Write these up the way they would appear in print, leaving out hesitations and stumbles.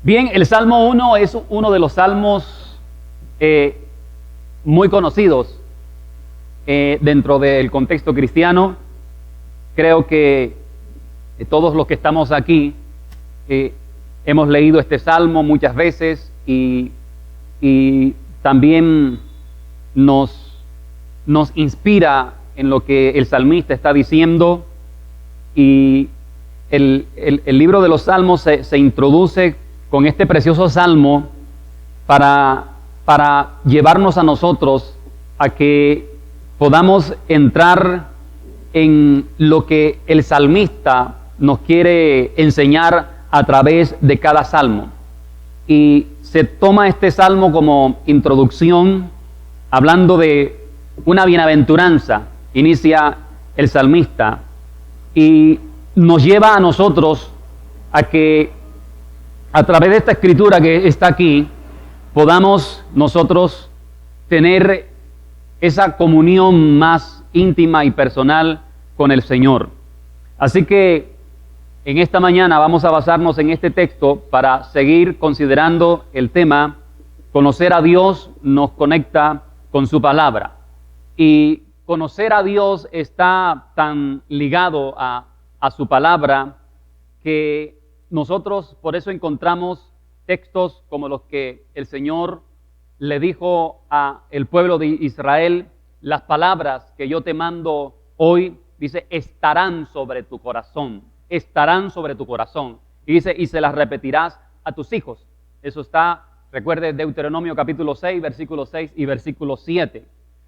Bien, el Salmo 1 es uno de los salmos muy conocidos dentro del contexto cristiano. Creo que todos los que estamos aquí hemos leído este salmo muchas veces y también nos inspira en lo que el salmista está diciendo. Y el libro de los salmos se introduce con este precioso salmo para llevarnos a nosotros a que podamos entrar en lo que el salmista nos quiere enseñar a través de cada salmo. Y se toma este salmo como introducción, hablando de una bienaventuranza, inicia el salmista, y nos lleva a nosotros a que a través de esta escritura que está aquí, podamos nosotros tener esa comunión más íntima y personal con el Señor. Así que en esta mañana vamos a basarnos en este texto para seguir considerando el tema. Conocer a Dios nos conecta con su palabra. Y conocer a Dios está tan ligado a su palabra que nosotros por eso encontramos textos como los que el Señor le dijo al pueblo de Israel: las palabras que yo te mando hoy, dice, estarán sobre tu corazón, estarán sobre tu corazón. Y dice, y se las repetirás a tus hijos. Eso está, recuerde, Deuteronomio capítulo 6, versículo 6 y versículo 7.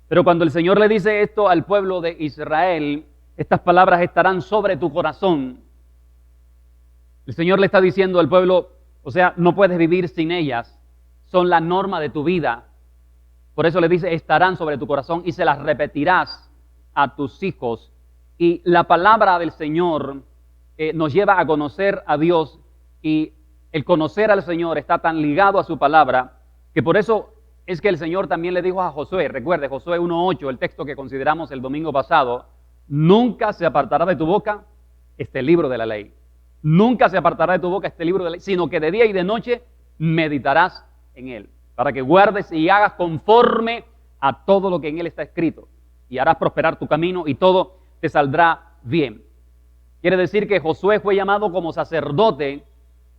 Pero cuando el Señor le dice esto al pueblo de Israel, estas palabras estarán sobre tu corazón, el Señor le está diciendo al pueblo, o sea, no puedes vivir sin ellas, son la norma de tu vida. Por eso le dice, estarán sobre tu corazón y se las repetirás a tus hijos. Y la palabra del Señor nos lleva a conocer a Dios, y el conocer al Señor está tan ligado a su palabra que por eso es que el Señor también le dijo a Josué, recuerde Josué 1:8, el texto que consideramos el domingo pasado: nunca se apartará de tu boca este libro de la ley. Nunca se apartará de tu boca este libro de la ley, sino que de día y de noche meditarás en él, para que guardes y hagas conforme a todo lo que en él está escrito, y harás prosperar tu camino y todo te saldrá bien. Quiere decir que Josué fue llamado como sacerdote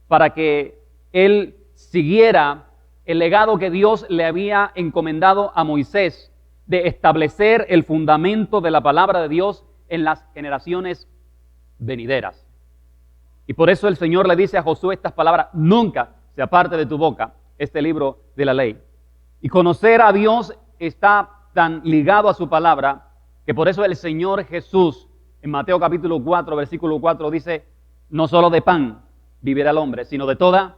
para que él siguiera el legado que Dios le había encomendado a Moisés de establecer el fundamento de la palabra de Dios en las generaciones venideras. Y por eso el Señor le dice a Josué estas palabras: nunca se aparte de tu boca este libro de la ley. Y conocer a Dios está tan ligado a su palabra que por eso el Señor Jesús en Mateo capítulo 4, versículo 4 dice: no solo de pan vivirá el hombre, sino de toda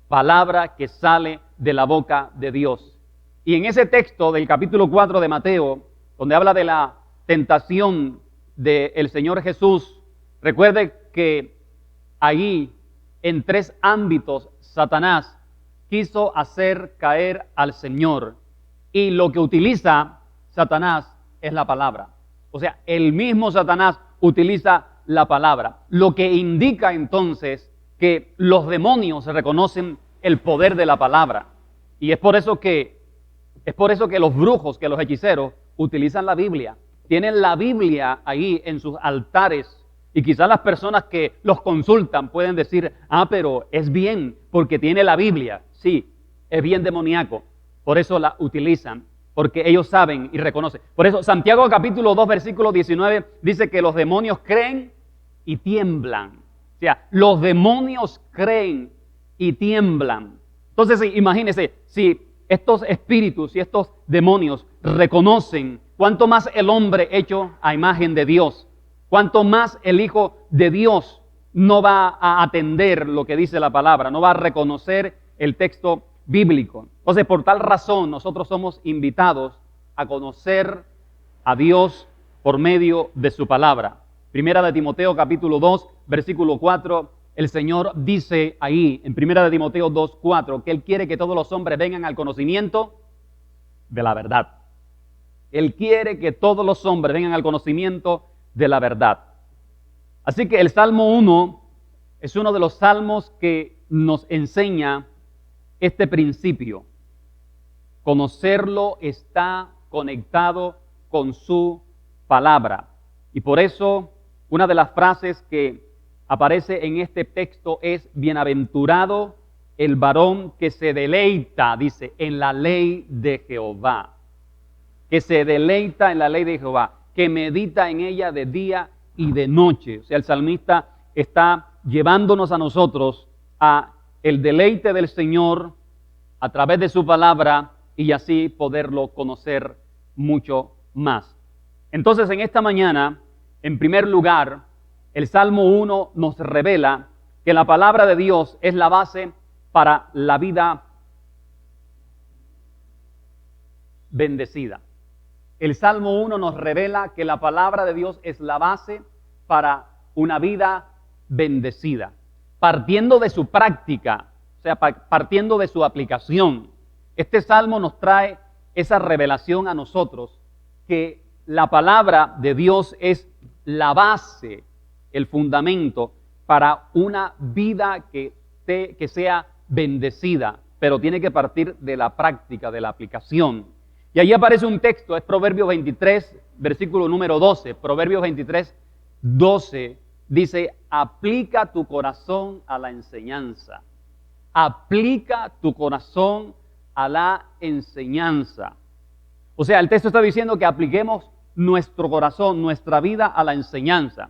palabra que sale de la boca de Dios. Y en ese texto del capítulo 4 de Mateo, donde habla de la tentación del Señor Jesús, recuerde que allí, en 3 ámbitos, Satanás quiso hacer caer al Señor. Y lo que utiliza Satanás es la palabra. O sea, el mismo Satanás utiliza la palabra. Lo que indica entonces que los demonios reconocen el poder de la palabra. Y es por eso que los brujos, que los hechiceros, utilizan la Biblia. Tienen la Biblia ahí en sus altares. Y quizás las personas que los consultan pueden decir: pero es bien porque tiene la Biblia. Sí, es bien demoníaco. Por eso la utilizan, porque ellos saben y reconocen. Por eso Santiago capítulo 2, versículo 19 dice que los demonios creen y tiemblan. O sea, los demonios creen y tiemblan. Entonces, imagínense, si estos espíritus y estos demonios reconocen, cuánto más el hombre hecho a imagen de Dios, cuánto más el Hijo de Dios no va a atender lo que dice la palabra, no va a reconocer el texto bíblico. Entonces, por tal razón, nosotros somos invitados a conocer a Dios por medio de su palabra. Primera de Timoteo capítulo 2, versículo 4, el Señor dice ahí, en Primera de Timoteo 2, 4, que Él quiere que todos los hombres vengan al conocimiento de la verdad. Él quiere que todos los hombres vengan al conocimiento de la verdad. Así que el Salmo 1 es uno de los salmos que nos enseña este principio. Conocerlo está conectado con su palabra. Y por eso una de las frases que aparece en este texto es: bienaventurado el varón que se deleita, dice, en la ley de Jehová. Que se deleita en la ley de Jehová, que medita en ella de día y de noche. O sea, el salmista está llevándonos a nosotros a el deleite del Señor a través de su palabra y así poderlo conocer mucho más. Entonces, en esta mañana, en primer lugar, el Salmo 1 nos revela que la palabra de Dios es la base para la vida bendecida. El Salmo 1 nos revela que la palabra de Dios es la base para una vida bendecida. Partiendo de su práctica, o sea, partiendo de su aplicación, este Salmo nos trae esa revelación a nosotros que la palabra de Dios es la base, el fundamento para una vida que sea bendecida, pero tiene que partir de la práctica, de la aplicación. Y ahí aparece un texto, es Proverbios 23, versículo número 12. Proverbios 23, 12 dice: aplica tu corazón a la enseñanza. Aplica tu corazón a la enseñanza. O sea, el texto está diciendo que apliquemos nuestro corazón, nuestra vida a la enseñanza.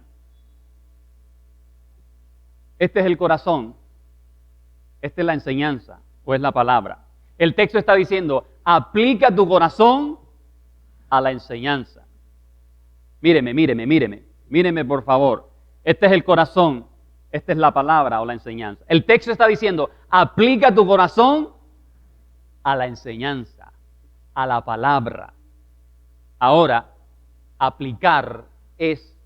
Este es el corazón. Esta es la enseñanza, o es la palabra. El texto está diciendo: aplica tu corazón a la enseñanza. Míreme por favor. Este es el corazón, esta es la palabra o la enseñanza. El texto está diciendo: aplica tu corazón a la enseñanza, a la palabra. Ahora, aplicar es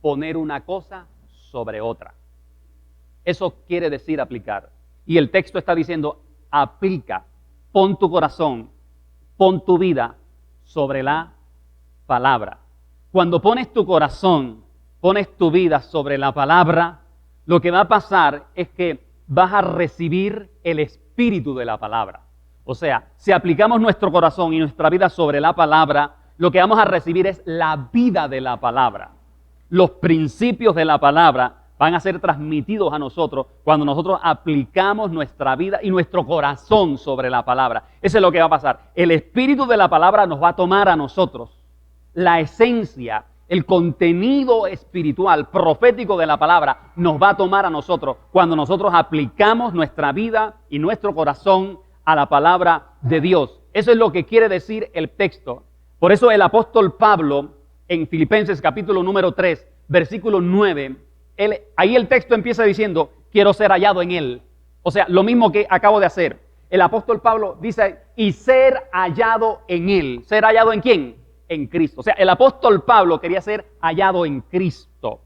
poner una cosa sobre otra. Eso quiere decir aplicar. Y el texto está diciendo: aplica, pon tu corazón, pon tu vida sobre la palabra. Cuando pones tu corazón, pones tu vida sobre la palabra, lo que va a pasar es que vas a recibir el espíritu de la palabra. O sea, si aplicamos nuestro corazón y nuestra vida sobre la palabra, lo que vamos a recibir es la vida de la palabra. Los principios de la palabra van a ser transmitidos a nosotros cuando nosotros aplicamos nuestra vida y nuestro corazón sobre la palabra. Eso es lo que va a pasar. El espíritu de la palabra nos va a tomar a nosotros. La esencia, el contenido espiritual, profético de la palabra, nos va a tomar a nosotros cuando nosotros aplicamos nuestra vida y nuestro corazón a la palabra de Dios. Eso es lo que quiere decir el texto. Por eso el apóstol Pablo, en Filipenses capítulo número 3, versículo 9, ahí el texto empieza diciendo: quiero ser hallado en él. O sea, lo mismo que acabo de hacer. El apóstol Pablo dice: y ser hallado en él. ¿Ser hallado en quién? En Cristo. O sea, el apóstol Pablo quería ser hallado en Cristo.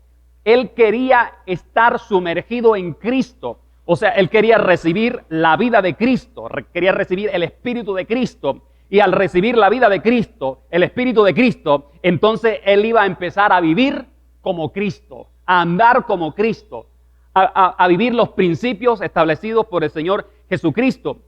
Él quería estar sumergido en Cristo. O sea, él quería recibir la vida de Cristo, quería recibir el Espíritu de Cristo. Y al recibir la vida de Cristo, el Espíritu de Cristo, entonces él iba a empezar a vivir como Cristo, a andar como Cristo, a vivir los principios establecidos por el Señor Jesucristo.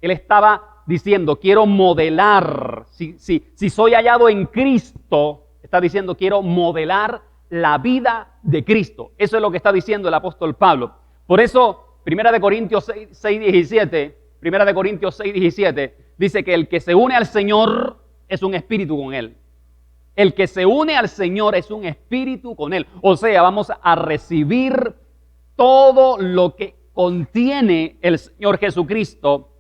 Él estaba diciendo: quiero modelar, si soy hallado en Cristo, está diciendo: quiero modelar la vida de Cristo. Eso es lo que está diciendo el apóstol Pablo. Por eso, 1 Corintios 6:17, dice que el que se une al Señor es un espíritu con Él. El que se une al Señor es un espíritu con Él. O sea, vamos a recibir todo lo que contiene el Señor Jesucristo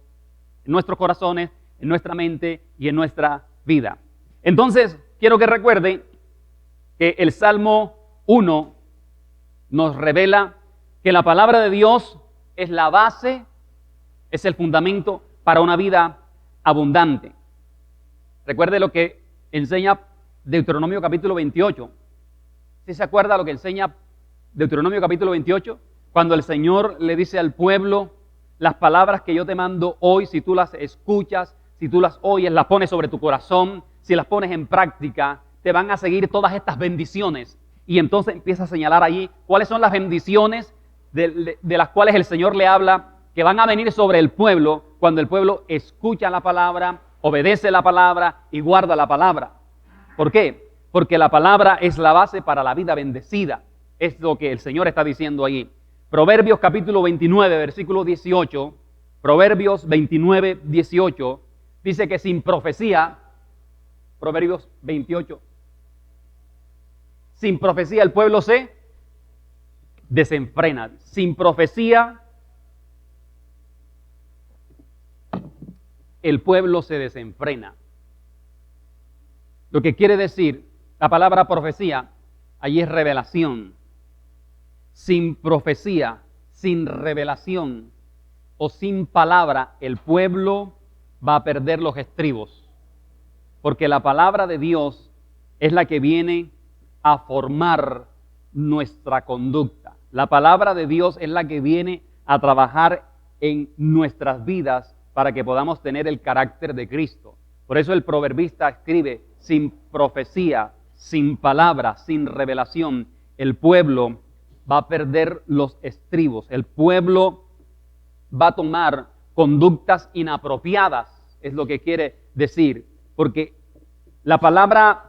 en nuestros corazones, en nuestra mente y en nuestra vida. Entonces, quiero que recuerden que el Salmo 1 nos revela que la palabra de Dios es la base, es el fundamento para una vida abundante. Recuerde lo que enseña Deuteronomio capítulo 28. ¿Sí se acuerda lo que enseña Deuteronomio capítulo 28? Cuando el Señor le dice al pueblo: las palabras que yo te mando hoy, si tú las escuchas, si tú las oyes, las pones sobre tu corazón, si las pones en práctica, te van a seguir todas estas bendiciones. Y entonces empieza a señalar allí cuáles son las bendiciones de las cuales el Señor le habla, que van a venir sobre el pueblo cuando el pueblo escucha la palabra, obedece la palabra y guarda la palabra. ¿Por qué? Porque la palabra es la base para la vida bendecida. Es lo que el Señor está diciendo ahí. Proverbios capítulo 29, versículo 18. Proverbios 29, 18. Dice que sin profecía, Proverbios 28, sin profecía el pueblo se desenfrena. Sin profecía el pueblo se desenfrena. Lo que quiere decir la palabra profecía, allí es revelación. Sin profecía, sin revelación o sin palabra, el pueblo va a perder los estribos. Porque la palabra de Dios es la que viene a formar nuestra conducta. La palabra de Dios es la que viene a trabajar en nuestras vidas para que podamos tener el carácter de Cristo. Por eso el proverbista escribe, sin profecía, sin palabra, sin revelación, el pueblo va a perder los estribos. El pueblo va a tomar conductas inapropiadas, es lo que quiere decir. Porque la palabra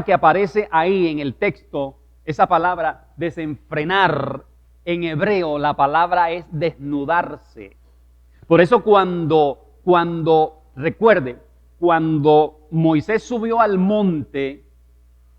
que aparece ahí en el texto, esa palabra desenfrenar, en hebreo la palabra es desnudarse. Por eso recuerde, cuando Moisés subió al monte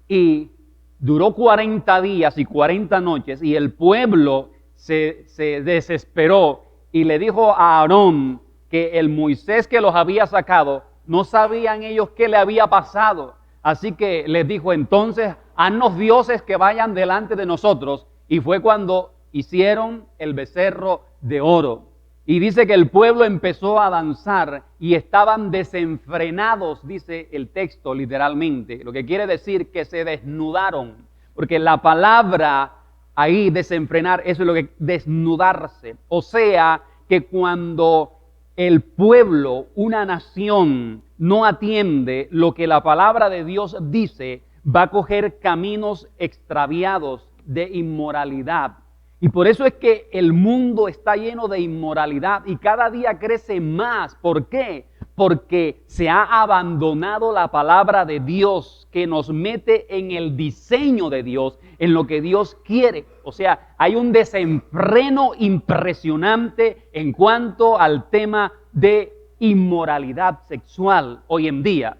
y duró 40 días y 40 noches y el pueblo se desesperó y le dijo a Aarón que el Moisés que los había sacado, no sabían ellos qué le había pasado. Así que les dijo, entonces, haznos dioses que vayan delante de nosotros. Y fue cuando hicieron el becerro de oro. Y dice que el pueblo empezó a danzar y estaban desenfrenados, dice el texto literalmente. Lo que quiere decir que se desnudaron. Porque la palabra ahí, desenfrenar, eso es lo que desnudarse. O sea, que cuando el pueblo, una nación, no atiende lo que la palabra de Dios dice, va a coger caminos extraviados de inmoralidad. Y por eso es que el mundo está lleno de inmoralidad y cada día crece más. ¿Por qué? Porque se ha abandonado la palabra de Dios que nos mete en el diseño de Dios, en lo que Dios quiere. O sea, hay un desenfreno impresionante en cuanto al tema de inmoralidad sexual hoy en día.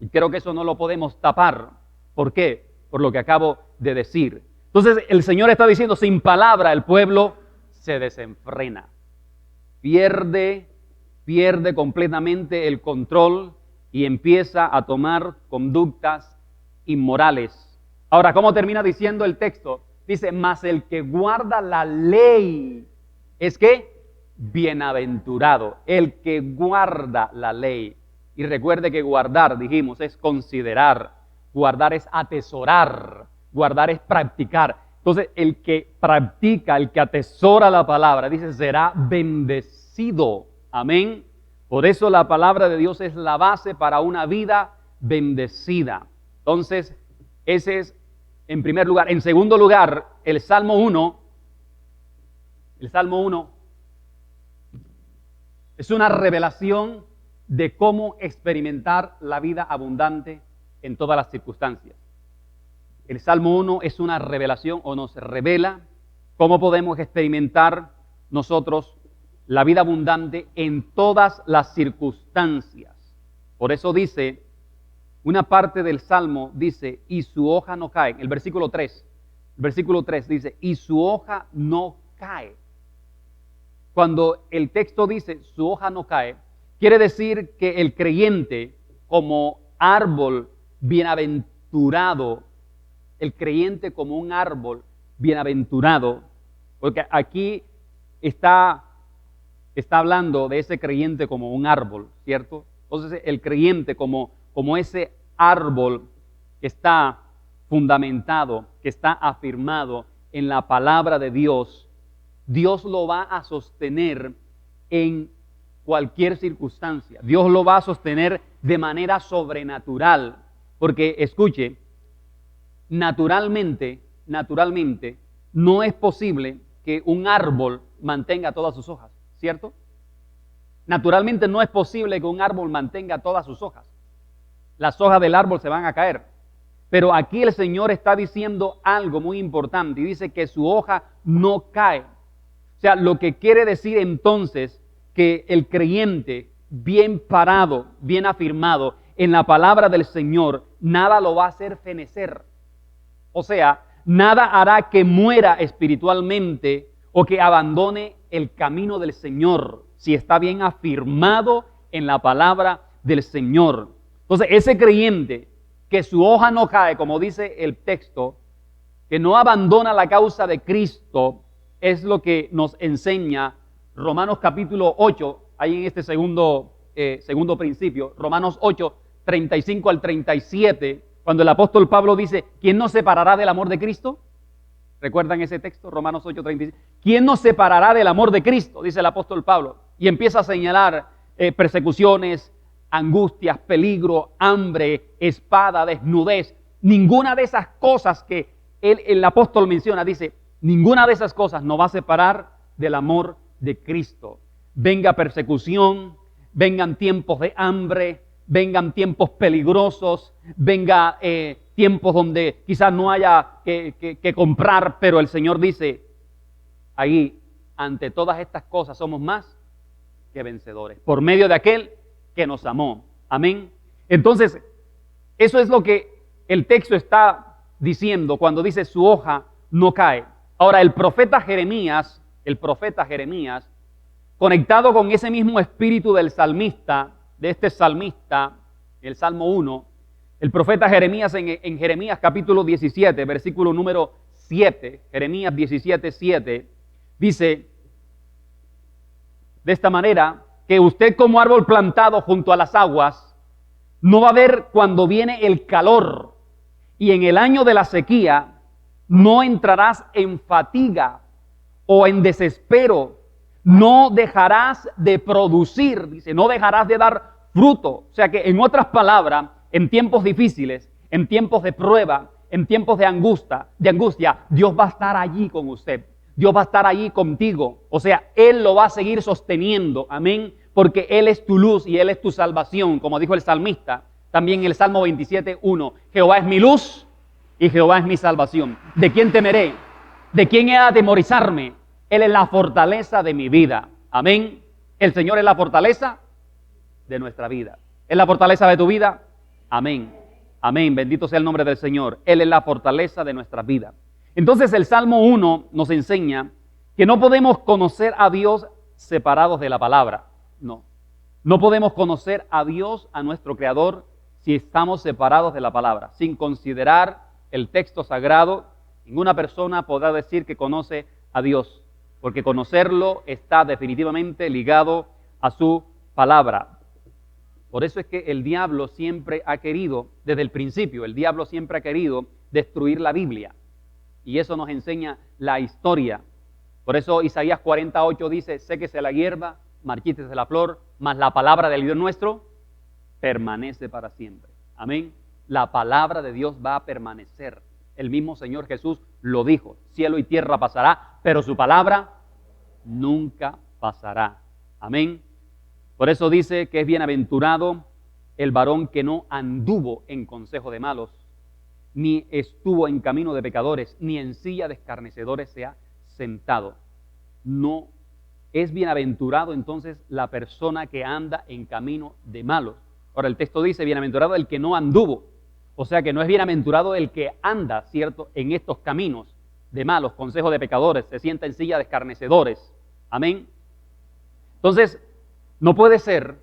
Y creo que eso no lo podemos tapar. ¿Por qué? Por lo que acabo de decir. Entonces el Señor está diciendo, sin palabra el pueblo se desenfrena. Pierde completamente el control y empieza a tomar conductas inmorales. Ahora, ¿cómo termina diciendo el texto? Dice, mas el que guarda la ley es que bienaventurado. El que guarda la ley. Y recuerde que guardar, dijimos, es considerar. Guardar es atesorar. Guardar es practicar. Entonces, el que practica, el que atesora la palabra, dice, será bendecido. Amén. Por eso la palabra de Dios es la base para una vida bendecida. Entonces, ese es en primer lugar. En segundo lugar, el Salmo 1. El Salmo 1 es una revelación de cómo experimentar la vida abundante en todas las circunstancias. El Salmo 1 es una revelación o nos revela cómo podemos experimentar nosotros la vida abundante en todas las circunstancias. Por eso dice, una parte del Salmo dice, y su hoja no cae. El versículo 3 dice, y su hoja no cae. Cuando el texto dice, su hoja no cae, quiere decir que el creyente como árbol bienaventurado, el creyente como un árbol bienaventurado, porque aquí está hablando de ese creyente como un árbol, ¿cierto? Entonces el creyente como ese árbol que está fundamentado, que está afirmado en la palabra de Dios, Dios lo va a sostener en cualquier circunstancia. Dios lo va a sostener de manera sobrenatural, porque escuche, naturalmente, no es posible que un árbol mantenga todas sus hojas, ¿cierto? Naturalmente no es posible que un árbol mantenga todas sus hojas. Las hojas del árbol se van a caer. Pero aquí el Señor está diciendo algo muy importante y dice que su hoja no cae. O sea, lo que quiere decir entonces que el creyente bien parado, bien afirmado en la palabra del Señor, nada lo va a hacer fenecer. O sea, nada hará que muera espiritualmente o que abandone el camino del Señor, si está bien afirmado en la palabra del Señor. Entonces, ese creyente que su hoja no cae, como dice el texto, que no abandona la causa de Cristo, es lo que nos enseña Romanos capítulo 8, ahí en este segundo principio, Romanos 8, 35 al 37, cuando el apóstol Pablo dice, ¿quién nos separará del amor de Cristo? ¿Recuerdan ese texto? Romanos 8, 35. ¿Quién nos separará del amor de Cristo? Dice el apóstol Pablo. Y empieza a señalar persecuciones, angustias, peligro, hambre, espada, desnudez. Ninguna de esas cosas que el apóstol menciona, dice, ninguna de esas cosas nos va a separar del amor de Cristo. Venga persecución, vengan tiempos de hambre, vengan tiempos peligrosos, venga tiempos donde quizás no haya que comprar, pero el Señor dice, ahí, ante todas estas cosas somos más que vencedores, por medio de aquel que nos amó. Amén. Entonces, eso es lo que el texto está diciendo cuando dice su hoja no cae. Ahora, el profeta Jeremías, conectado con ese mismo espíritu del salmista, de este salmista, el Salmo 1, el profeta Jeremías en Jeremías capítulo 17, versículo número 7, Jeremías 17, 7, dice de esta manera, que usted como árbol plantado junto a las aguas, no va a ver cuando viene el calor, y en el año de la sequía no entrarás en fatiga o en desespero, no dejarás de producir, dice, no dejarás de dar fruto. O sea que en otras palabras, en tiempos difíciles, en tiempos de prueba, en tiempos de angustia, Dios va a estar allí con usted. Dios va a estar allí contigo. O sea, Él lo va a seguir sosteniendo. Amén. Porque Él es tu luz y Él es tu salvación. Como dijo el salmista, también en el Salmo 27, 1. Jehová es mi luz y Jehová es mi salvación. ¿De quién temeré? ¿De quién he de atemorizarme? Él es la fortaleza de mi vida. Amén. El Señor es la fortaleza de nuestra vida. ¿Es la fortaleza de tu vida? Amén. Amén. Bendito sea el nombre del Señor. Él es la fortaleza de nuestra vida. Entonces el Salmo 1 nos enseña que no podemos conocer a Dios separados de la palabra. No. No podemos conocer a Dios, a nuestro Creador, si estamos separados de la palabra. Sin considerar el texto sagrado, ninguna persona podrá decir que conoce a Dios, porque conocerlo está definitivamente ligado a su palabra. Por eso es que el diablo siempre ha querido, desde el principio, el diablo siempre ha querido destruir la Biblia. Y eso nos enseña la historia. Por eso Isaías 48 dice, séquese la hierba, marchítese la flor, mas la palabra del Dios nuestro permanece para siempre. Amén. La palabra de Dios va a permanecer. El mismo Señor Jesús lo dijo, cielo y tierra pasará, pero su palabra nunca pasará. Amén. Por eso dice que es bienaventurado el varón que no anduvo en consejo de malos, ni estuvo en camino de pecadores, ni en silla de escarnecedores se ha sentado. No es bienaventurado entonces la persona que anda en camino de malos. Ahora el texto dice, bienaventurado el que no anduvo. O sea que no es bienaventurado el que anda, ¿cierto?, en estos caminos de malos, consejo de pecadores, se sienta en silla de escarnecedores. Amén. Entonces, no puede ser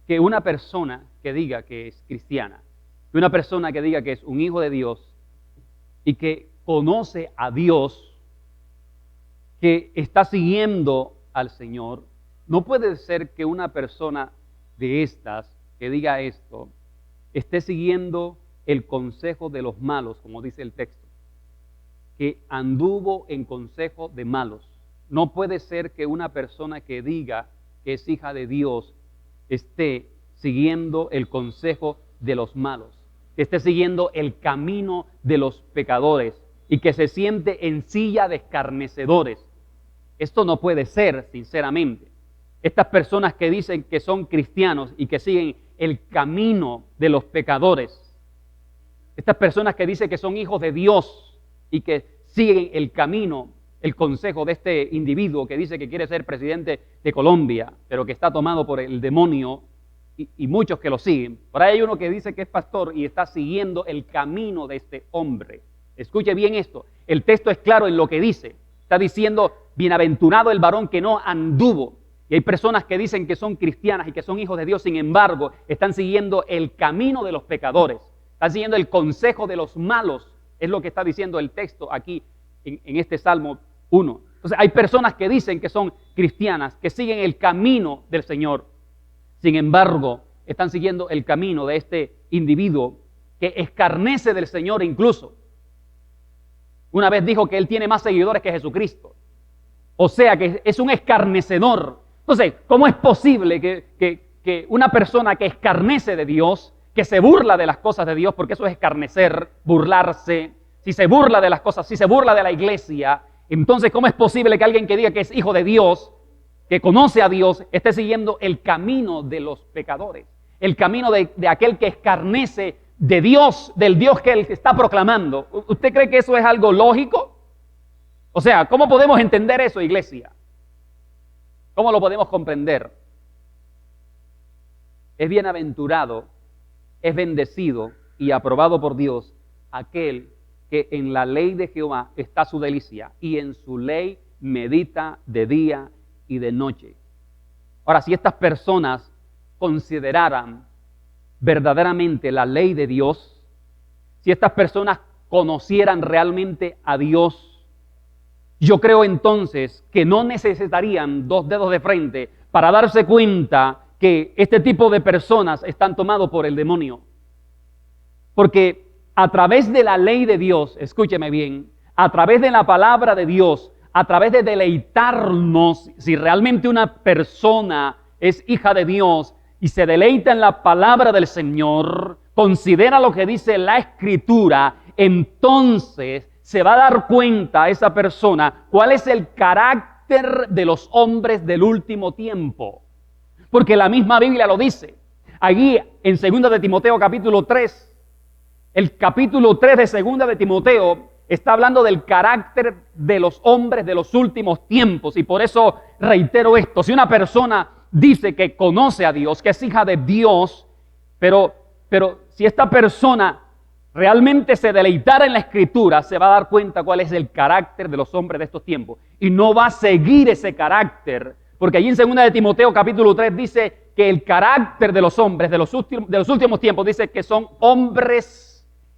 que una persona que diga que es cristiana, que una persona que diga que es un hijo de Dios y que conoce a Dios, que está siguiendo al Señor, no puede ser que una persona de estas que diga esto esté siguiendo el consejo de los malos, como dice el texto, que anduvo en consejo de malos. No puede ser que una persona que diga que es hija de Dios esté siguiendo el consejo de los malos, que esté siguiendo el camino de los pecadores y que se siente en silla de escarnecedores. Esto no puede ser, sinceramente. Estas personas que dicen que son cristianos y que siguen el camino de los pecadores, estas personas que dicen que son hijos de Dios y que siguen el camino, el consejo de este individuo que dice que quiere ser presidente de Colombia, pero que está tomado por el demonio y muchos que lo siguen. Por ahí hay uno que dice que es pastor y está siguiendo el camino de este hombre. Escuche bien esto, el texto es claro en lo que dice. Está diciendo, bienaventurado el varón que no anduvo. Y hay personas que dicen que son cristianas y que son hijos de Dios, sin embargo, están siguiendo el camino de los pecadores. Están siguiendo el consejo de los malos. Es lo que está diciendo el texto aquí en este Salmo 1. Entonces, hay personas que dicen que son cristianas, que siguen el camino del Señor. Sin embargo, están siguiendo el camino de este individuo que escarnece del Señor incluso. Una vez dijo que él tiene más seguidores que Jesucristo. O sea, que es un escarnecedor. Entonces, ¿cómo es posible que una persona que escarnece de Dios, que se burla de las cosas de Dios, porque eso es escarnecer, burlarse, si se burla de las cosas, si se burla de la iglesia, entonces, ¿cómo es posible que alguien que diga que es hijo de Dios, que conoce a Dios, esté siguiendo el camino de los pecadores? El camino de aquel que escarnece de Dios, del Dios que él está proclamando. ¿Usted cree que eso es algo lógico? O sea, ¿cómo podemos entender eso, iglesia? ¿Cómo lo podemos comprender? Es bienaventurado, es bendecido y aprobado por Dios aquel que en la ley de Jehová está su delicia y en su ley medita de día y de noche. Ahora, si estas personas consideraran verdaderamente la ley de Dios, si estas personas conocieran realmente a Dios, yo creo entonces que no necesitarían dos dedos de frente para darse cuenta que este tipo de personas están tomados por el demonio. Porque a través de la ley de Dios, escúcheme bien, a través de la palabra de Dios, a través de deleitarnos, si realmente una persona es hija de Dios y se deleita en la palabra del Señor, considera lo que dice la Escritura, entonces se va a dar cuenta esa persona cuál es el carácter de los hombres del último tiempo. Porque la misma Biblia lo dice. Allí en 2 de Timoteo capítulo 3, el capítulo 3 de 2 de Timoteo está hablando del carácter de los hombres de los últimos tiempos. Y por eso reitero esto, si una persona dice que conoce a Dios, que es hija de Dios, pero si esta persona realmente se deleitara en la Escritura, se va a dar cuenta cuál es el carácter de los hombres de estos tiempos. Y no va a seguir ese carácter, porque allí en 2 de Timoteo capítulo 3 dice que el carácter de los hombres de los últimos tiempos dice que son hombres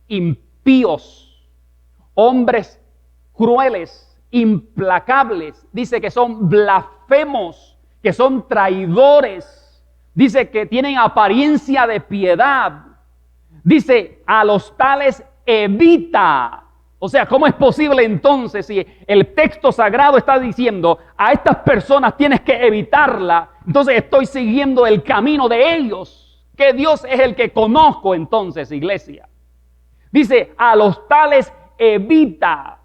impíos, hombres crueles, implacables, dice que son blasfemos, que son traidores, dice que tienen apariencia de piedad, dice a los tales evita. O sea, ¿cómo es posible entonces si el texto sagrado está diciendo a estas personas tienes que evitarla? Entonces estoy siguiendo el camino de ellos, que Dios es el que conozco entonces, iglesia. Dice, a los tales evita.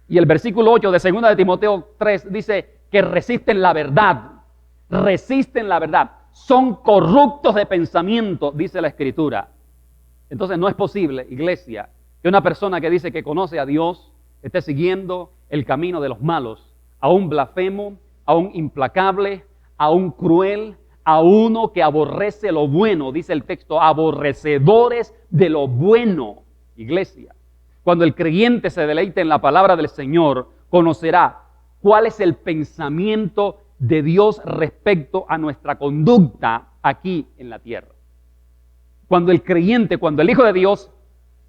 Y el versículo 8 de 2 de Timoteo 3 dice que resisten la verdad. Resisten la verdad. Son corruptos de pensamiento, dice la Escritura. Entonces no es posible, iglesia, que una persona que dice que conoce a Dios esté siguiendo el camino de los malos, a un blasfemo, a un implacable, a un cruel, a uno que aborrece lo bueno, dice el texto, aborrecedores de lo bueno, iglesia. Cuando el creyente se deleite en la palabra del Señor, conocerá cuál es el pensamiento de Dios respecto a nuestra conducta aquí en la tierra. Cuando el creyente, cuando el Hijo de Dios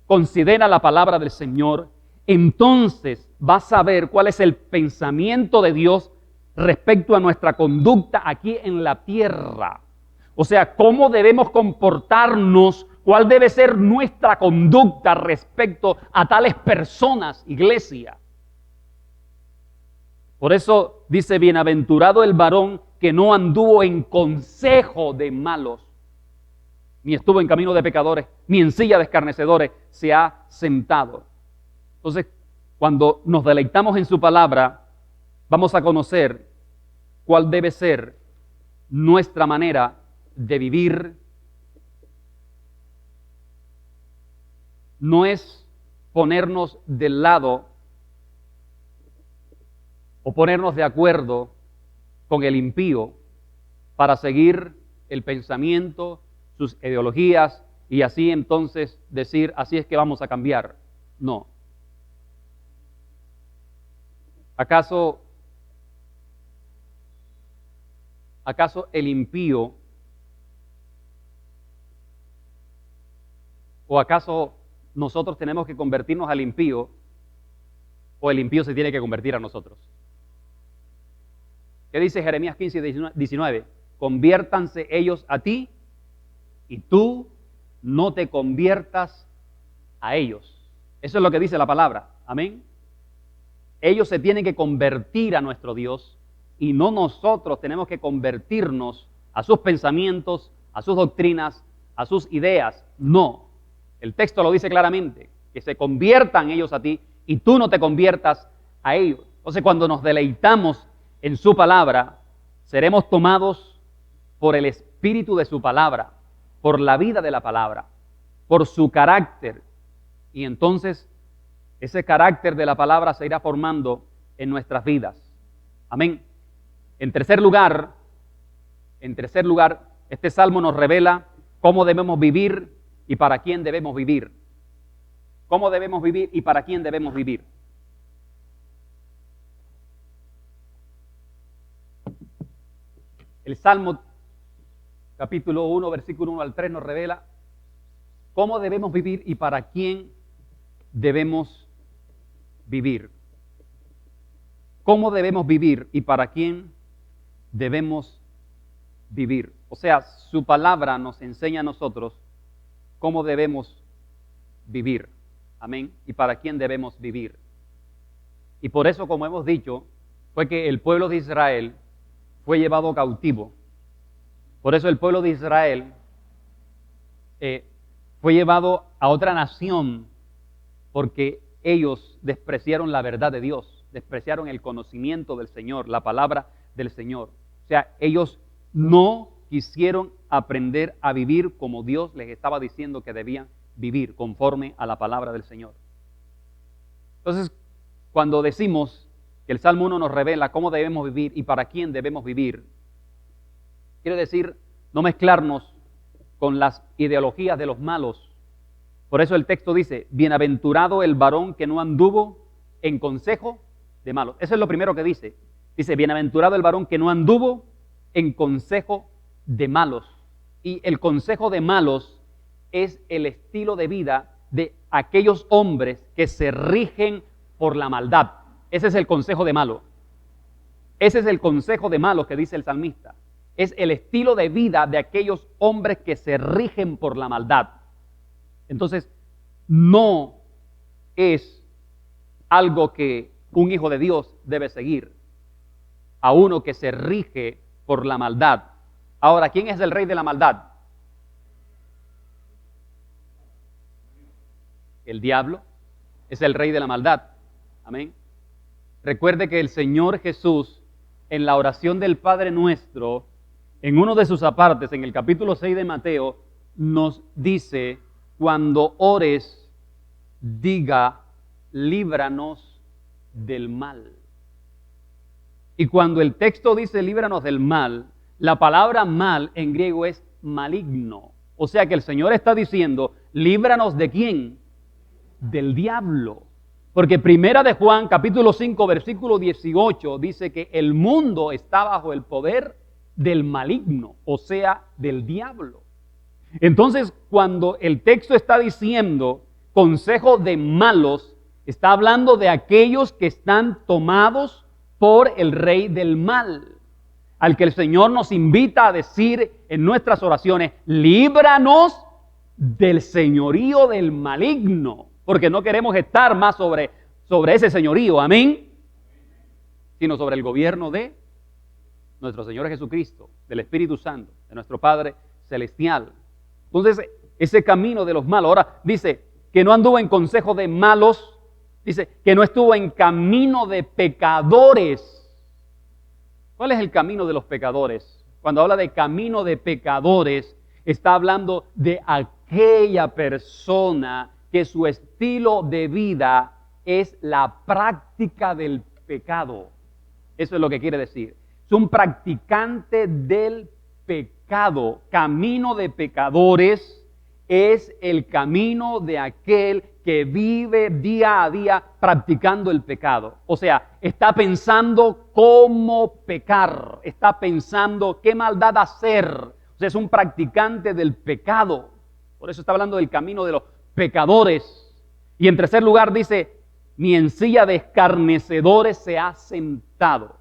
considera la palabra del Señor, entonces va a saber cuál es el pensamiento de Dios respecto a nuestra conducta aquí en la tierra. O sea, cómo debemos comportarnos, cuál debe ser nuestra conducta respecto a tales personas, iglesia. Por eso dice, bienaventurado el varón que no anduvo en consejo de malos, ni estuvo en camino de pecadores, ni en silla de escarnecedores se ha sentado. Entonces, cuando nos deleitamos en su palabra, vamos a conocer cuál debe ser nuestra manera de vivir. No es ponernos del lado o ponernos de acuerdo con el impío para seguir el pensamiento, sus ideologías y así entonces decir, así es que vamos a cambiar. No. ¿Acaso el impío o acaso nosotros tenemos que convertirnos al impío o el impío se tiene que convertir a nosotros? ¿Qué dice Jeremías 15:19? Conviértanse ellos a ti y tú no te conviertas a ellos. Eso es lo que dice la palabra. Amén. Ellos se tienen que convertir a nuestro Dios y no nosotros tenemos que convertirnos a sus pensamientos, a sus doctrinas, a sus ideas. No. El texto lo dice claramente, que se conviertan ellos a ti y tú no te conviertas a ellos. Entonces, cuando nos deleitamos en su palabra, seremos tomados por el espíritu de su palabra, por la vida de la palabra, por su carácter. Y entonces, ese carácter de la palabra se irá formando en nuestras vidas. Amén. En tercer lugar, este salmo nos revela cómo debemos vivir y para quién debemos vivir. ¿Cómo debemos vivir y para quién debemos vivir? El Salmo capítulo 1, versículo 1 al 3 nos revela cómo debemos vivir y para quién debemos vivir. ¿Cómo debemos vivir y para quién debemos vivir? O sea, su palabra nos enseña a nosotros cómo debemos vivir. Amén. Y para quién debemos vivir. Y por eso, como hemos dicho, fue que el pueblo de Israel fue llevado cautivo. Por eso el pueblo de Israel fue llevado a otra nación porque ellos despreciaron la verdad de Dios, despreciaron el conocimiento del Señor, la palabra del Señor. O sea, ellos no quisieron aprender a vivir como Dios les estaba diciendo que debían vivir, conforme a la palabra del Señor. Entonces, cuando decimos que el Salmo 1 nos revela cómo debemos vivir y para quién debemos vivir, quiere decir no mezclarnos con las ideologías de los malos. Por eso el texto dice, bienaventurado el varón que no anduvo en consejo de malos. Eso es lo primero que dice. Dice, bienaventurado el varón que no anduvo en consejo de malos. Y el consejo de malos es el estilo de vida de aquellos hombres que se rigen por la maldad. Ese es el consejo de malo. Ese es el consejo de malos que dice el salmista. Es el estilo de vida de aquellos hombres que se rigen por la maldad. Entonces, no es algo que un hijo de Dios debe seguir, a uno que se rige por la maldad. Ahora, ¿quién es el rey de la maldad? El diablo es el rey de la maldad. Amén. Recuerde que el Señor Jesús, en la oración del Padre Nuestro, en uno de sus apartes, en el capítulo 6 de Mateo, nos dice, cuando ores, diga, líbranos del mal. Y cuando el texto dice, líbranos del mal, la palabra mal en griego es maligno. O sea que el Señor está diciendo, líbranos ¿de quién? Del diablo. Porque primera de Juan, capítulo 5, versículo 18, dice que el mundo está bajo el poder del maligno, o sea, del diablo. Entonces, cuando el texto está diciendo consejo de malos, está hablando de aquellos que están tomados por el rey del mal, al que el Señor nos invita a decir en nuestras oraciones, líbranos del señorío del maligno, porque no queremos estar más sobre ese señorío, amén, sino sobre el gobierno de nuestro Señor Jesucristo, del Espíritu Santo, de nuestro Padre Celestial. Entonces, ese camino de los malos, ahora dice que no anduvo en consejo de malos, Dice que no estuvo en camino de pecadores. ¿Cuál es el camino de los pecadores? Cuando habla de camino de pecadores, está hablando de aquella persona que su estilo de vida es la práctica del pecado. Eso es lo que quiere decir. Es un practicante del pecado. Camino de pecadores es el camino de aquel que vive día a día practicando el pecado. O sea, está pensando cómo pecar, está pensando qué maldad hacer. O sea, es un practicante del pecado. Por eso está hablando del camino de los pecadores. Y en tercer lugar dice, ni en silla de escarnecedores se ha sentado.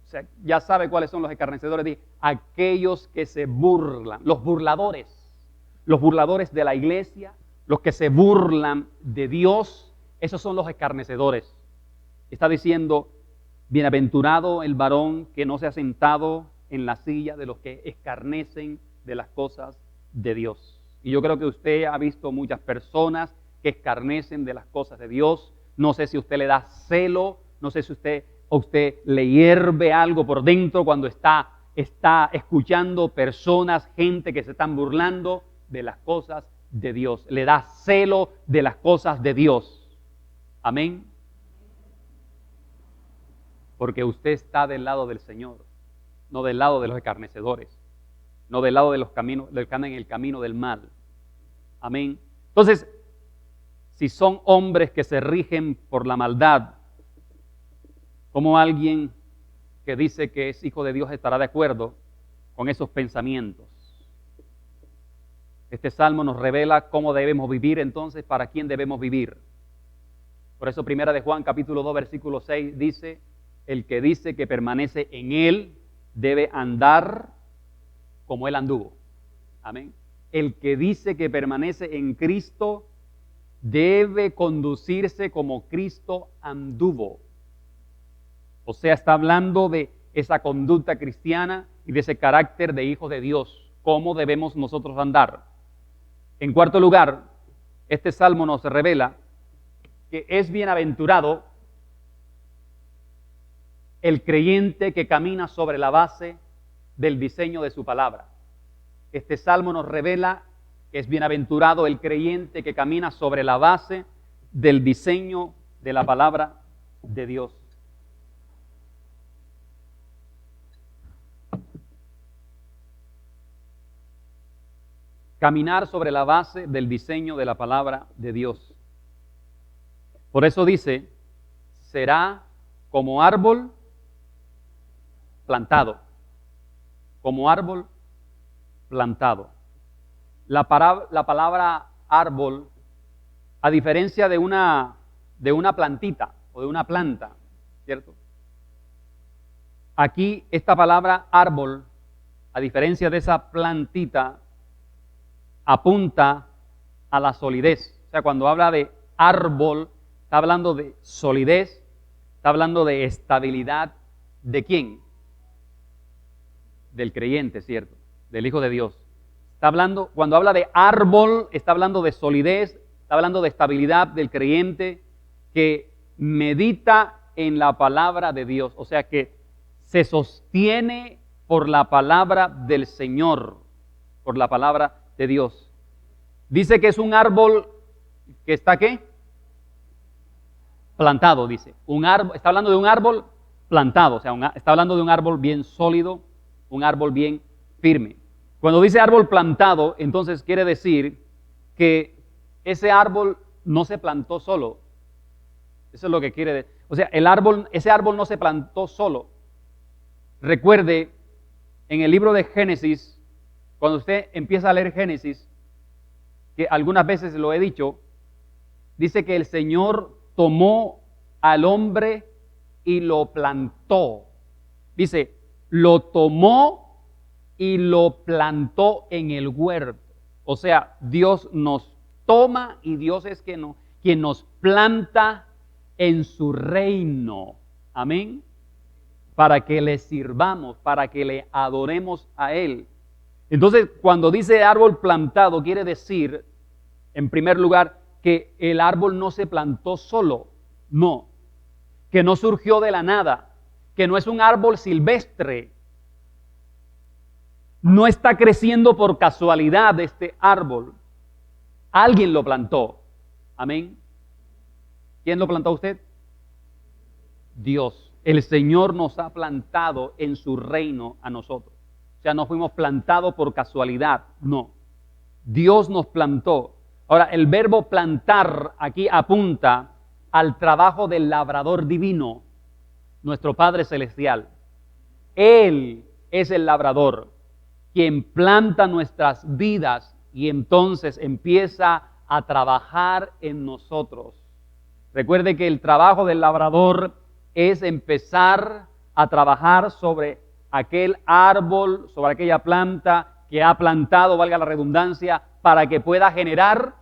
O sea, ya sabe cuáles son los escarnecedores. Dice, aquellos que se burlan, los burladores de la iglesia, los que se burlan de Dios, esos son los escarnecedores. Está diciendo, bienaventurado el varón que no se ha sentado en la silla de los que escarnecen de las cosas de Dios. Y yo creo que usted ha visto muchas personas que escarnecen de las cosas de Dios. No sé si usted le da celo, no sé si usted le hierve algo por dentro cuando está escuchando personas, gente que se están burlando de las cosas de Dios. Le da celo de las cosas de Dios. Amén. Porque usted está del lado del Señor, no del lado de los escarnecedores, no del lado de los que andan en el camino del mal. Amén. Entonces, si son hombres que se rigen por la maldad, ¿cómo alguien que dice que es hijo de Dios estará de acuerdo con esos pensamientos? Este salmo nos revela cómo debemos vivir, entonces, para quién debemos vivir. Por eso, primera de Juan, capítulo 2, versículo 6, dice, el que dice que permanece en él debe andar como él anduvo. Amén. El que dice que permanece en Cristo debe conducirse como Cristo anduvo. O sea, está hablando de esa conducta cristiana y de ese carácter de hijo de Dios. ¿Cómo debemos nosotros andar? En cuarto lugar, este salmo nos revela que es bienaventurado el creyente que camina sobre la base del diseño de su palabra. Este salmo nos revela que es bienaventurado el creyente que camina sobre la base del diseño de la palabra de Dios. Caminar sobre la base del diseño de la palabra de Dios. Por eso dice, será como árbol plantado. Como árbol plantado. La palabra árbol, a diferencia de una plantita o de una planta, ¿cierto? Aquí esta palabra árbol, a diferencia de esa plantita, apunta a la solidez. O sea, cuando habla de árbol, está hablando de solidez, está hablando de estabilidad. ¿De quién? Del creyente, ¿cierto? Del Hijo de Dios. Está hablando, cuando habla de árbol, está hablando de solidez, está hablando de estabilidad del creyente que medita en la palabra de Dios. O sea, que se sostiene por la palabra del Señor, por la palabra de Dios. Dice que es un árbol que está ¿qué? Plantado, dice. Un árbol, está hablando de un árbol plantado, o sea, está hablando de un árbol bien sólido, un árbol bien firme. Cuando dice árbol plantado, entonces quiere decir que ese árbol no se plantó solo. Eso es lo que quiere decir. O sea, ese árbol no se plantó solo. Recuerde, en el libro de Génesis, cuando usted empieza a leer Génesis, que algunas veces lo he dicho, dice que el Señor tomó al hombre y lo plantó. Dice, lo tomó y lo plantó en el huerto. O sea, Dios nos toma y Dios es quien nos planta en su reino. Amén. Para que le sirvamos, para que le adoremos a Él. Entonces, cuando dice árbol plantado, quiere decir, en primer lugar, que el árbol no se plantó solo, no, que no surgió de la nada, que no es un árbol silvestre, no está creciendo por casualidad este árbol. Alguien lo plantó. Amén. ¿Quién lo plantó a usted? Dios. El Señor nos ha plantado en su reino a nosotros. O sea, no fuimos plantados por casualidad, no. Dios nos plantó. Ahora, el verbo plantar aquí apunta al trabajo del labrador divino, nuestro Padre Celestial. Él es el labrador, quien planta nuestras vidas y entonces empieza a trabajar en nosotros. Recuerde que el trabajo del labrador es empezar a trabajar sobre aquel árbol, sobre aquella planta que ha plantado, valga la redundancia, para que pueda generar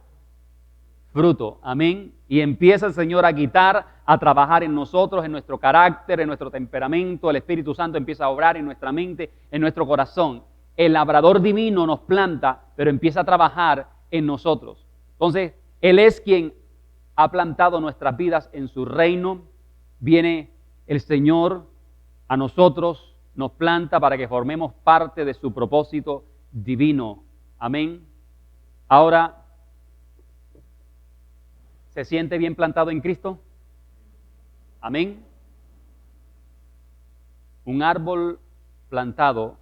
fruto. Amén. Y empieza el Señor a quitar, a trabajar en nosotros, en nuestro carácter, en nuestro temperamento. El Espíritu Santo empieza a obrar en nuestra mente, en nuestro corazón. El labrador divino nos planta, pero empieza a trabajar en nosotros. Entonces, Él es quien ha plantado nuestras vidas en su reino. Viene el Señor a nosotros, nos planta para que formemos parte de su propósito divino. Amén. Ahora, ¿se siente bien plantado en Cristo? Amén. Un árbol plantado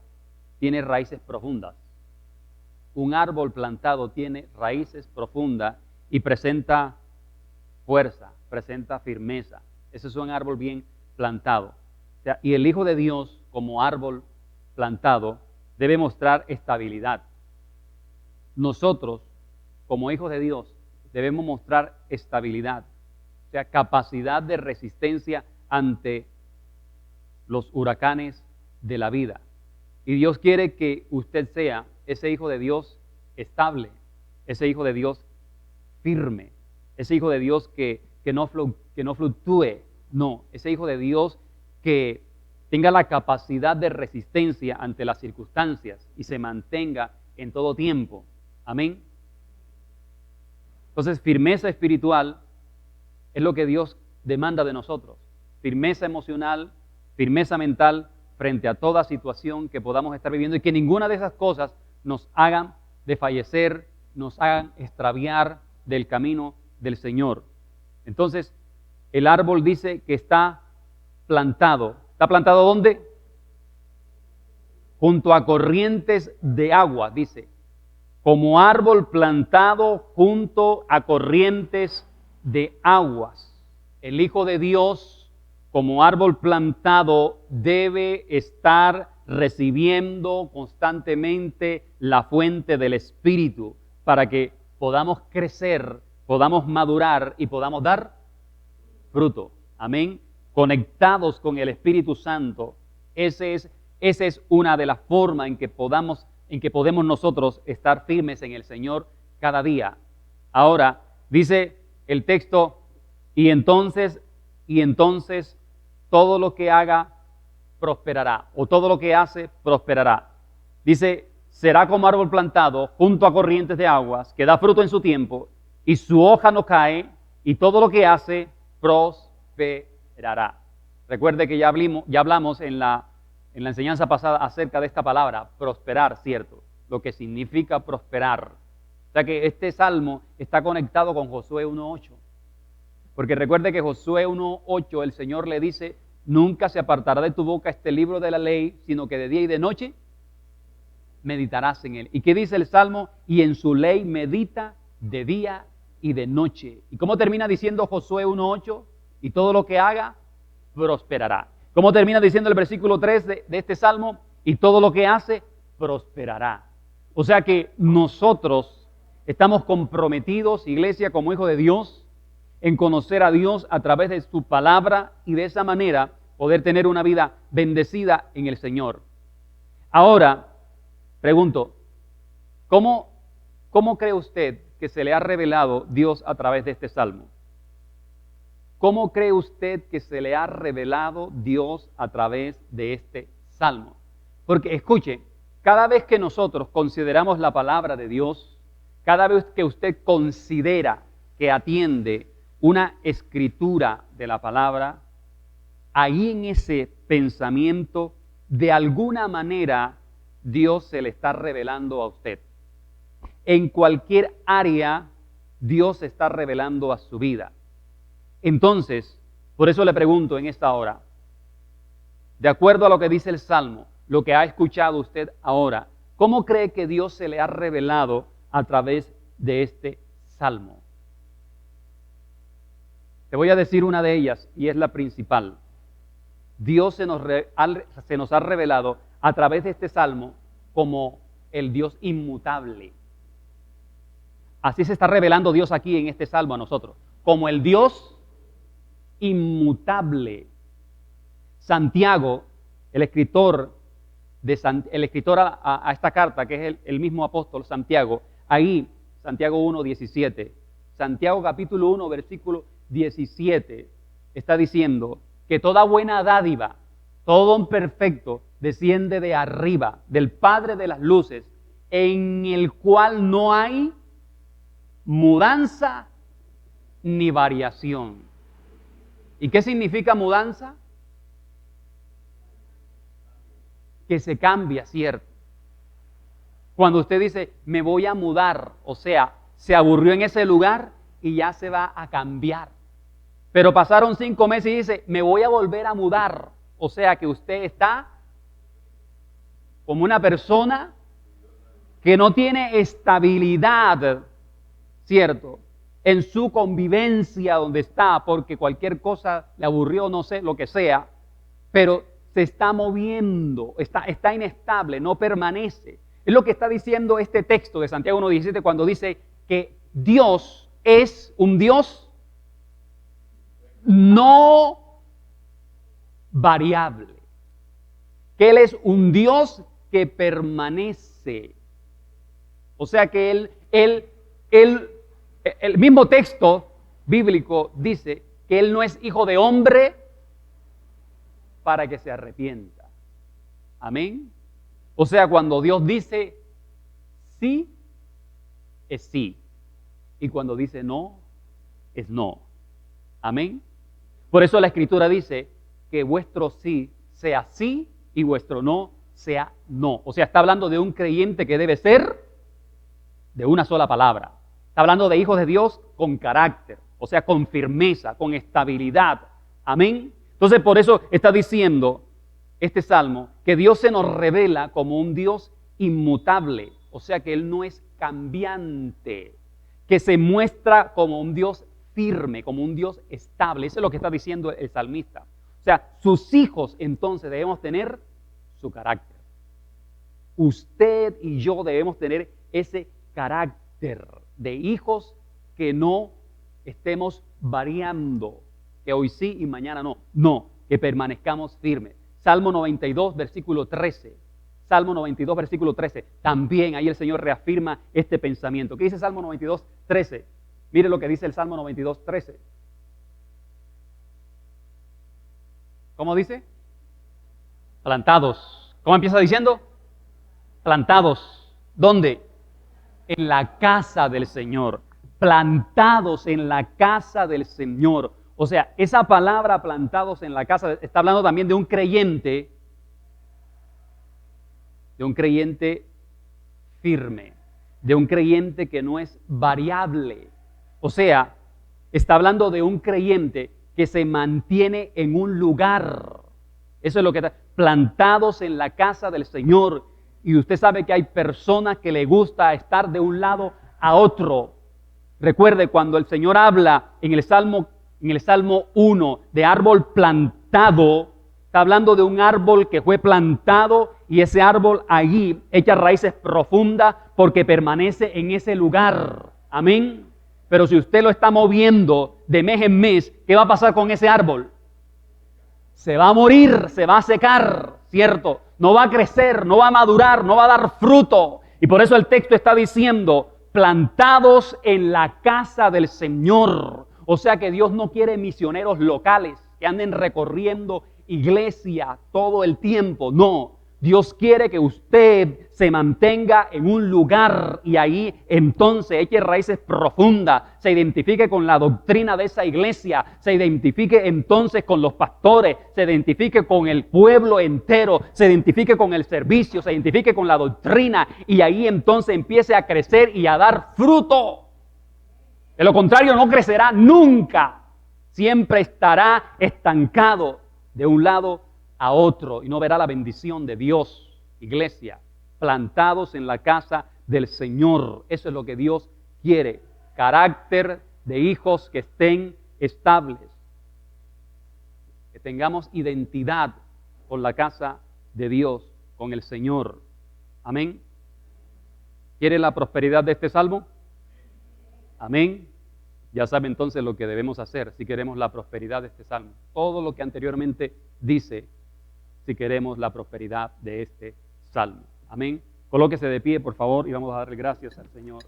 tiene raíces profundas. Un árbol plantado tiene raíces profundas y presenta fuerza, presenta firmeza. Ese es un árbol bien plantado. O sea, y el Hijo de Dios, como árbol plantado, debe mostrar estabilidad. Nosotros, como hijos de Dios, debemos mostrar estabilidad, o sea, capacidad de resistencia ante los huracanes de la vida. Y Dios quiere que usted sea ese hijo de Dios estable, ese hijo de Dios firme, ese hijo de Dios que no fluctúe, no, ese hijo de Dios que tenga la capacidad de resistencia ante las circunstancias y se mantenga en todo tiempo. Amén. Entonces, firmeza espiritual es lo que Dios demanda de nosotros. Firmeza emocional, firmeza mental frente a toda situación que podamos estar viviendo y que ninguna de esas cosas nos hagan desfallecer, nos hagan extraviar del camino del Señor. Entonces, el árbol dice que está plantado. ¿Está plantado dónde? Junto a corrientes de agua, dice. Como árbol plantado junto a corrientes de aguas. El Hijo de Dios, como árbol plantado, debe estar recibiendo constantemente la fuente del Espíritu para que podamos crecer, podamos madurar y podamos dar fruto. Amén. Conectados con el Espíritu Santo. Esa es una de las formas en que podemos nosotros estar firmes en el Señor cada día. Ahora, dice el texto, y entonces todo lo que haga prosperará, o todo lo que hace prosperará. Dice, será como árbol plantado junto a corrientes de aguas, que da fruto en su tiempo, y su hoja no cae, y todo lo que hace prosperará. Recuerde que ya hablamos en la enseñanza pasada acerca de esta palabra, prosperar, ¿cierto? Lo que significa prosperar. O sea que este salmo está conectado con Josué 1.8. Porque recuerde que Josué 1.8, el Señor le dice, nunca se apartará de tu boca este libro de la ley, sino que de día y de noche meditarás en él. ¿Y qué dice el salmo? Y en su ley medita de día y de noche. ¿Y cómo termina diciendo Josué 1.8? Y todo lo que haga, prosperará. ¿Cómo termina diciendo el versículo 3 de este salmo? Y todo lo que hace, prosperará. O sea que nosotros estamos comprometidos, iglesia, como hijos de Dios, en conocer a Dios a través de su palabra y de esa manera poder tener una vida bendecida en el Señor. Ahora, pregunto, ¿cómo cree usted que se le ha revelado Dios a través de este salmo? ¿Cómo cree usted que se le ha revelado Dios a través de este salmo? Porque escuche, cada vez que nosotros consideramos la palabra de Dios, cada vez que usted considera que atiende una escritura de la palabra, ahí en ese pensamiento, de alguna manera, Dios se le está revelando a usted. En cualquier área, Dios se está revelando a su vida. Entonces, por eso le pregunto en esta hora, de acuerdo a lo que dice el Salmo, lo que ha escuchado usted ahora, ¿cómo cree que Dios se le ha revelado a través de este Salmo? Te voy a decir una de ellas y es la principal. Dios se nos ha revelado a través de este Salmo como el Dios inmutable. Así se está revelando Dios aquí en este Salmo a nosotros, como el Dios inmutable. Santiago, el escritor a esta carta, que es el mismo apóstol Santiago, ahí, Santiago 1:17, Santiago capítulo 1, versículo 17, está diciendo que toda buena dádiva, todo don perfecto, desciende de arriba, del Padre de las luces, en el cual no hay mudanza ni variación. ¿Y qué significa mudanza? Que se cambia, ¿cierto? Cuando usted dice, me voy a mudar, o sea, se aburrió en ese lugar y ya se va a cambiar. Pero pasaron 5 meses y dice, me voy a volver a mudar. O sea que usted está como una persona que no tiene estabilidad, ¿cierto?, en su convivencia donde está, porque cualquier cosa le aburrió, no sé, lo que sea, pero se está moviendo, está inestable, no permanece. Es lo que está diciendo este texto de Santiago 1:17 cuando dice que Dios es un Dios no variable, que Él es un Dios que permanece. O sea que el mismo texto bíblico dice que Él no es hijo de hombre para que se arrepienta. Amén. O sea, cuando Dios dice sí, es sí. Y cuando dice no, es no. Amén. Por eso la Escritura dice que vuestro sí sea sí y vuestro no sea no. O sea, está hablando de un creyente que debe ser de una sola palabra. Está hablando de hijos de Dios con carácter, o sea, con firmeza, con estabilidad. Amén. Entonces, por eso está diciendo este salmo que Dios se nos revela como un Dios inmutable, o sea, que Él no es cambiante, que se muestra como un Dios firme, como un Dios estable. Eso es lo que está diciendo el salmista. O sea, sus hijos entonces debemos tener su carácter. Usted y yo debemos tener ese carácter de hijos que no estemos variando, que hoy sí y mañana no. No, que permanezcamos firmes. Salmo 92, versículo 13. Salmo 92, versículo 13. También ahí el Señor reafirma este pensamiento. ¿Qué dice Salmo 92, 13? Mire lo que dice el Salmo 92, 13. ¿Cómo dice? Plantados. ¿Cómo empieza diciendo? Plantados. ¿Dónde? En la casa del Señor. Plantados en la casa del Señor. O sea, esa palabra plantados en la casa, está hablando también de un creyente firme, de un creyente que no es variable. O sea, está hablando de un creyente que se mantiene en un lugar. Eso es lo que está, plantados en la casa del Señor. Y usted sabe que hay personas que le gusta estar de un lado a otro. Recuerde cuando el Señor habla en el Salmo 1 de árbol plantado, está hablando de un árbol que fue plantado y ese árbol allí echa raíces profundas porque permanece en ese lugar. Amén. Pero si usted lo está moviendo de mes en mes, ¿qué va a pasar con ese árbol? Se va a morir, se va a secar, ¿cierto? No va a crecer, no va a madurar, no va a dar fruto. Y por eso el texto está diciendo, plantados en la casa del Señor. O sea que Dios no quiere misioneros locales que anden recorriendo iglesia todo el tiempo. No, Dios quiere que usted se mantenga en un lugar y ahí entonces eche raíces profundas, se identifique con la doctrina de esa iglesia, se identifique entonces con los pastores, se identifique con el pueblo entero, se identifique con el servicio, se identifique con la doctrina y ahí entonces empiece a crecer y a dar fruto. De lo contrario no crecerá nunca, siempre estará estancado de un lado a otro y no verá la bendición de Dios. Iglesia, plantados en la casa del Señor. Eso es lo que Dios quiere. Carácter de hijos que estén estables. Que tengamos identidad con la casa de Dios, con el Señor. Amén. ¿Quiere la prosperidad de este salmo? Amén. Ya sabe entonces lo que debemos hacer si queremos la prosperidad de este salmo. Todo lo que anteriormente dice, si queremos la prosperidad de este salmo. Amén. Colóquese de pie, por favor, y vamos a darle gracias al Señor.